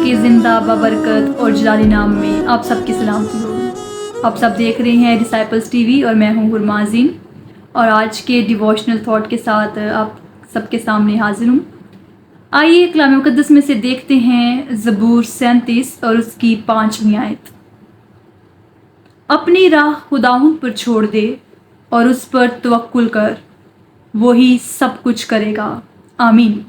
की जिंदा बबरकत और जलाली नाम में आप सबकी सलामती हो। आप सब देख रहे हैं डिसाइपल्स टीवी और मैं हूँ गुरमाजीन, और आज के डिवोशनल थॉट के साथ आप सबके सामने हाजिर हूँ। आइए कलाम मुक़द्दस में से देखते हैं ज़बूर 37 और उसकी 5वीं आयत। अपनी राह खुदावंद पर छोड़ दे और उस पर तवक्कुल कर, वही सब कुछ करेगा। आमीन।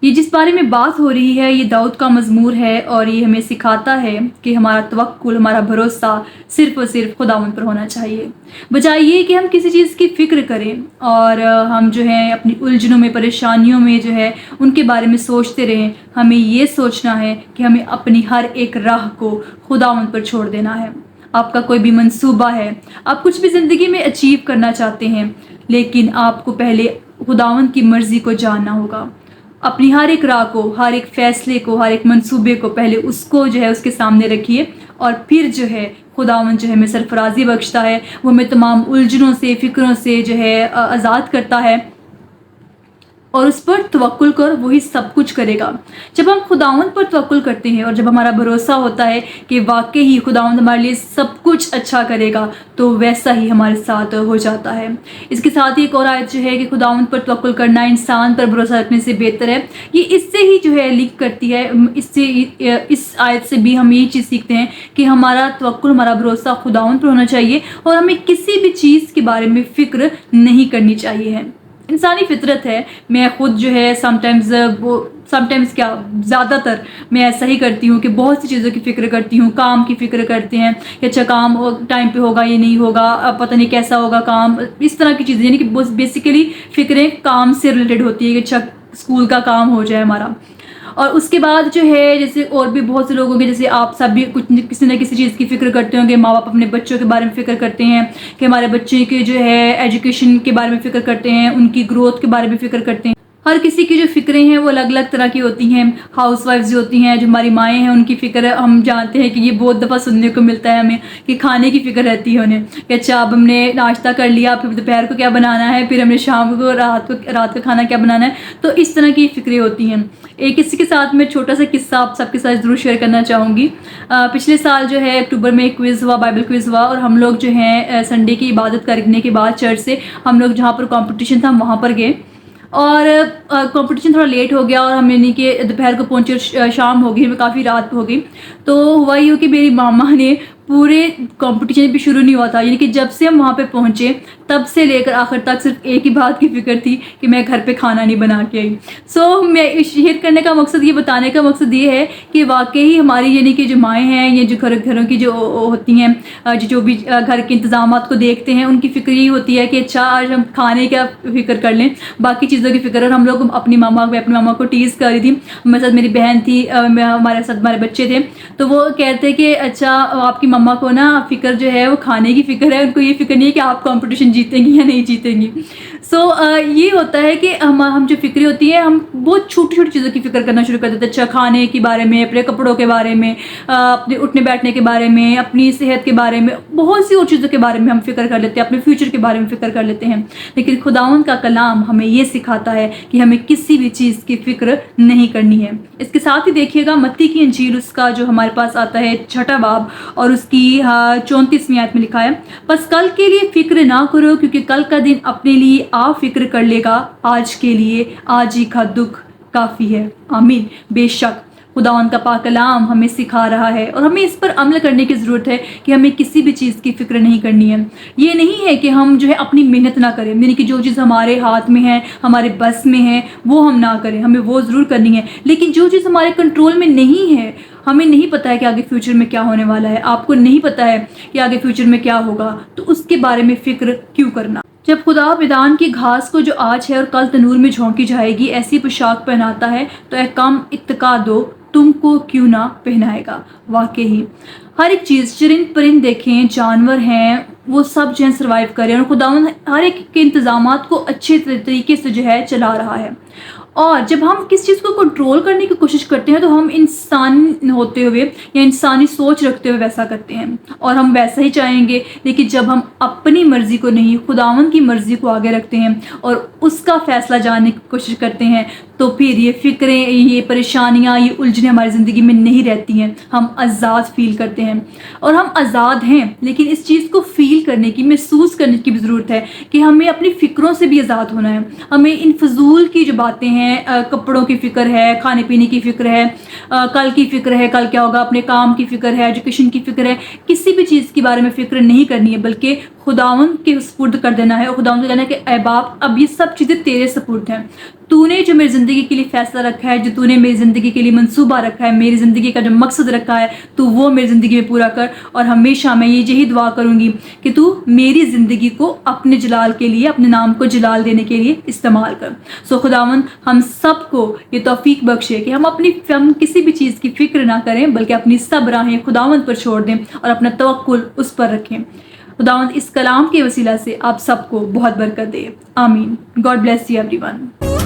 ये जिस बारे में बात हो रही है ये दाऊद का मज़मूर है, और ये हमें सिखाता है कि हमारा तवक्कुल, हमारा भरोसा सिर्फ़ और सिर्फ खुदावंद पर होना चाहिए। बजाय ये कि हम किसी चीज़ की फ़िक्र करें और हम जो है अपनी उलझनों में, परेशानियों में जो है उनके बारे में सोचते रहें। हमें ये सोचना है कि हमें अपनी हर एक राह को खुदावंद पर छोड़ देना है। आपका कोई भी मंसूबा है, आप कुछ भी ज़िंदगी में अचीव करना चाहते हैं, लेकिन आपको पहले खुदावंद की मर्ज़ी को जानना होगा। अपनी हर एक राह को, हर एक फ़ैसले को, हर एक मंसूबे को पहले उसको जो है उसके सामने रखिए, और फिर जो है खुदावंद जो है हमें सरफराजी बख्शता है। वो हमें तमाम उलझनों से, फ़िक्रों से जो है आज़ाद करता है, और उस पर तवक्कुल कर, वही सब कुछ करेगा। जब हम खुदावंद पर तवक्कुल करते हैं और जब हमारा भरोसा होता है कि वाकई ही खुदावंद हमारे लिए सब कुछ अच्छा करेगा, तो वैसा ही हमारे साथ हो जाता है। इसके साथ ही एक और आयत जो है कि खुदावंद पर तवक्कुल करना इंसान पर भरोसा रखने से बेहतर है, ये इससे ही जो है लिंक करती है। इससे इस आयत से भी हम यही चीज़ सीखते हैं कि हमारा तवक्कुल, हमारा भरोसा खुदावंद पर होना चाहिए, और हमें किसी भी चीज़ के बारे में फ़िक्र नहीं करनी चाहिए है। इंसानी फितरत है। मैं खुद जो है समटाइम्स क्या, ज़्यादातर मैं ऐसा ही करती हूँ कि बहुत सी चीज़ों की फ़िक्र करती हूँ। काम की फ़िक्र करते हैं कि अच्छा काम टाइम पे होगा, ये नहीं होगा, अब पता नहीं कैसा होगा काम, इस तरह की चीज़ें, यानी कि बेसिकली फ़िक्रें काम से रिलेटेड होती है कि अच्छा स्कूल का काम हो जाए हमारा। और उसके बाद जो है जैसे और भी बहुत से लोग होंगे, जैसे आप सब भी किसी न किसी चीज़ की फ़िक्र करते होंगे। माँ बाप अपने बच्चों के बारे में फ़िक्र करते हैं कि हमारे बच्चे के जो है एजुकेशन के बारे में फ़िक्र करते हैं, उनकी ग्रोथ के बारे में फ़िक्र करते हैं। हर किसी की जो फ़िक्रें हैं वो अलग अलग तरह की होती हैं। हाउसवाइफ्स जो होती हैं, जो हमारी माएँ हैं, उनकी फ़िक्र हम जानते हैं कि ये बहुत दफ़ा सुनने को मिलता है हमें कि खाने की फ़िक्र रहती है उन्हें कि अच्छा अब हमने नाश्ता कर लिया, फिर दोपहर को क्या बनाना है, फिर हमने शाम को रात का खाना क्या बनाना है। तो इस तरह की फ़िक्रें होती हैं। एक इसी के साथ मैं छोटा सा किस्सा आप सबके साथ ज़रूर शेयर करना चाहूँगी। पिछले साल जो है अक्टूबर में एक क्विज़ हुआ, बाइबल क्विज़ हुआ, और हम लोग जो हैं संडे की इबादत करने के बाद चर्च से हम लोग जहाँ पर कॉम्पिटिशन था वहाँ पर गए, और कंपटीशन थोड़ा लेट हो गया और हम यानी कि दोपहर को पहुँचे, शाम हो गई, हमें काफ़ी रात हो गई। तो हुआ यूँ कि मेरी मामा ने पूरे कंपटीशन भी शुरू नहीं हुआ था, यानी कि जब से हम वहाँ पे पहुँचे तब से लेकर आखिर तक सिर्फ एक ही बात की फ़िक्र थी कि मैं घर पे खाना नहीं बना के आई। मैं शेयर करने का मकसद, ये बताने का मकसद ये है कि वाकई हमारी यानी कि जो माएँ हैं, ये जो घरों की जो होती हैं, जो भी घर के इंतज़ामात को देखते हैं, उनकी फ़िक्र ये होती है कि अच्छा आज हम खाने का फ़िक्र कर लें, बाकी चीज़ों की फ़िक्र। और हम लोग अपनी मामा को टीज़ कर रही थी, मेरे साथ मेरी बहन थी, हमारे साथ हमारे बच्चे थे, तो वो कहते कि अच्छा आपकी मम्मा को ना फ़िक्र जो है वो खाने की फ़िक्र है, उनको ये फ़िक्र नहीं है कि आप कंपटीशन जीतेंगी या नहीं जीतेंगी। ये होता है कि हम जो फ़िक्र होती है, हम बहुत छोटी छोटी चीज़ों की फ़िक्र करना शुरू कर देते हैं। अच्छा खाने के बारे में, अपने कपड़ों के बारे में, अपने उठने बैठने के बारे में, अपनी सेहत के बारे में, बहुत सी और चीज़ों के बारे में हम फ़िक्र कर लेते हैं, अपने फ्यूचर के बारे में फ़िक्र कर लेते हैं। लेकिन खुदावंद का कलाम हमें ये सिखाता है कि हमें किसी भी चीज़ की फ़िक्र नहीं करनी है। इसके साथ ही देखिएगा मत्ती की इंजील, उसका जो हमारे पास आता है 6वां बाब, और उसकी 34वीं आयत में लिखा है, बस कल के लिए फ़िक्र ना करो, क्योंकि कल का दिन अपने लिए आप फ़िक्र कर लेगा, आज के लिए आज ही का दुख काफ़ी है। आमीन। बेशक खुदावंद का पाक कलाम हमें सिखा रहा है, और हमें इस पर अमल करने की ज़रूरत है कि हमें किसी भी चीज़ की फ़िक्र नहीं करनी है। ये नहीं है कि हम जो है अपनी मेहनत ना करें, यानी कि जो चीज़ हमारे हाथ में है, हमारे बस में है, वो हम ना करें, हमें वो ज़रूर करनी है। लेकिन जो चीज़ हमारे कंट्रोल में नहीं है, हमें नहीं पता है कि आगे फ्यूचर में क्या होने वाला है, आपको नहीं पता है कि आगे फ्यूचर में क्या होगा, तो उसके बारे में फ़िक्र क्यों करना। जब खुदा मैदान की घास को जो आज है और कल तनूर में झोंकी जाएगी ऐसी पोशाक पहनाता है, तो कम इत्तका दो, तुमको क्यों ना पहनाएगा। वाकई हर एक चीज़, चरिंद परिंद देखें, जानवर हैं, वो सब जो है सर्वाइव कर रहे हैं और खुदावंद हर एक के इंतज़ामात को अच्छे तरीके से जो है चला रहा है। और जब हम किस चीज़ को कंट्रोल करने की कोशिश करते हैं तो हम इंसान होते हुए या इंसानी सोच रखते हुए वैसा करते हैं और हम वैसा ही चाहेंगे। लेकिन जब हम अपनी मर्ज़ी को नहीं, खुदावंद की मर्ज़ी को आगे रखते हैं और उसका फ़ैसला जानने की कोशिश करते हैं, तो फिर ये फ़िक्रें, ये परेशानियाँ, ये उलझनें हमारी ज़िंदगी में नहीं रहती हैं। हम आज़ाद फ़ील करते हैं और हम आज़ाद हैं, लेकिन इस चीज़ को फ़ील करने की, महसूस करने की भी ज़रूरत है कि हमें अपनी फ़िक्रों से भी आज़ाद होना है। हमें इन फजूल की जो बातें हैं, कपड़ों की फ़िक्र है, खाने पीने की फ़िक्र है, कल की फ़िक्र है, कल क्या होगा, अपने काम की फ़िक्र है, एजुकेशन की फ़िक्र है, किसी भी चीज़ के बारे में फ़िक्र नहीं करनी है, बल्कि खुदावंद के सुपुर्द कर देना है। और खुदावंद को कहना है कि ऐ बाप, अब ये सब चीज़ें तेरे सुपुर्द हैं। तूने जो मेरी ज़िंदगी के लिए फ़ैसला रखा है, जो तूने मेरी ज़िंदगी के लिए मंसूबा रखा है, मेरी ज़िंदगी का जो मकसद रखा है, तू वो मेरी ज़िंदगी में पूरा कर। और हमेशा मैं यही दुआ करूँगी कि तू मेरी ज़िंदगी को अपने जलाल के लिए, अपने नाम को जलाल देने के लिए इस्तेमाल कर। सो खुदावंद हम सबको ये तौफीक बख्शे कि हम किसी भी चीज़ की फ़िक्र ना करें, बल्कि अपनी सब राहें खुदावंद पर छोड़ दें और अपना तवक्कुल उस पर रखें। खुदावंद इस कलाम के वसीला से आप सबको बहुत बरकत दे। आमीन। God bless you everyone.